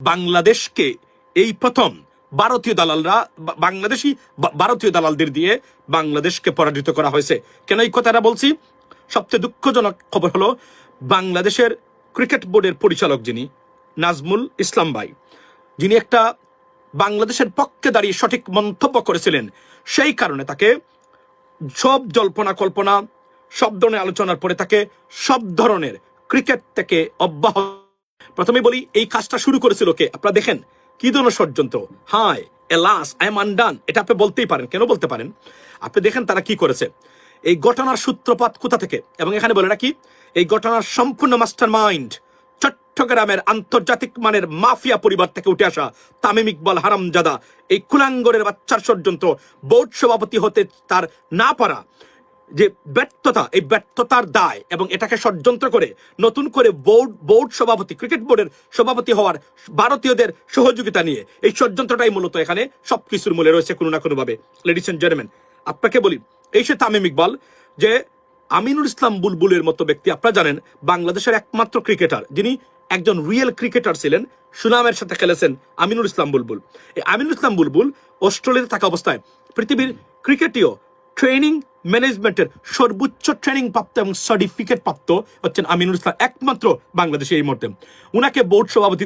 বাংলাদেশকে এই প্রথম ভারতীয় দালালরা ভারতীয় দালালদের দিয়ে বাংলাদেশকে পরাজিত করা হয়েছে। কেন এই কথাটা বলছি? সবচেয়ে দুঃখজনক খবর হলো বাংলাদেশের ক্রিকেট বোর্ডের পরিচালক যিনি নাজমুল ইসলাম ভাই, যিনি একটা বাংলাদেশের পক্ষে দাঁড়িয়ে সঠিক মন্তব্য করেছিলেন, সেই কারণে তাকে সব জল্পনা কল্পনা, সব ধরনের আলোচনার পরে তাকে সব ধরনের ক্রিকেট থেকে অব্যাহত। প্রথমে বলি, এই কাজটা শুরু করেছিল কে? আপনারা দেখেন কি ধরনের ষড়যন্ত্র। হাই এলাস, আই এম আনডান, এটা আপনি বলতেই পারেন। কেন বলতে পারেন? আপনি দেখেন তারা কি করেছে। এই ঘটনার সূত্রপাত কোথা থেকে, এবং এখানে বলে রাখি এই ঘটনার সম্পূর্ণ মাস্টার মাইন্ড চট্টগ্রামের আন্তর্জাতিক মানের মাফিয়া পরিবার থেকে উঠে আসা তামিম ইকবাল হারামজাদা, এই কুলাঙ্গরের বাচ্চার ষড়যন্ত্র। বোর্ড সভাপতি হতে তার না পারা যে ব্যর্থতা, এই ব্যর্থতার দায়, এবং এটাকে ষড়যন্ত্র করে নতুন করে বোর্ড সভাপতি, ক্রিকেট বোর্ডের সভাপতি হওয়ার ভারতীয়দের সহযোগিতা নিয়ে এই ষড়যন্ত্রটাই মূলত এখানে সবকিছুর মূলে রয়েছে কোনো না কোনো ভাবে। লেডিস এন্ড জেন্টলম্যান, আপনাকে বলি, এই সে তামিম ইকবাল, যে আমিনুল ইসলাম বুলবুলের মতো ব্যক্তি, আপনারা জানেন বাংলাদেশের একমাত্র ক্রিকেটার যিনি একজন রিয়েল ক্রিকেটার ছিলেন, সুনামের সাথে খেলেছেন আমিনুল ইসলাম বুলবুল। এই আমিনুল ইসলাম বুলবুল অস্ট্রেলিয়াতে থাকা অবস্থায় পৃথিবীর ক্রিকেটীয় ট্রেনিং ম্যানেজমেন্টের সর্বোচ্চ ট্রেনিং প্রাপ্ত এবং সার্টিফিকেট প্রাপ্ত হচ্ছেন আমিনুল ইসলাম, একমাত্র বাংলাদেশে এই মুহূর্তে। উনাকে বোর্ড সভাপতি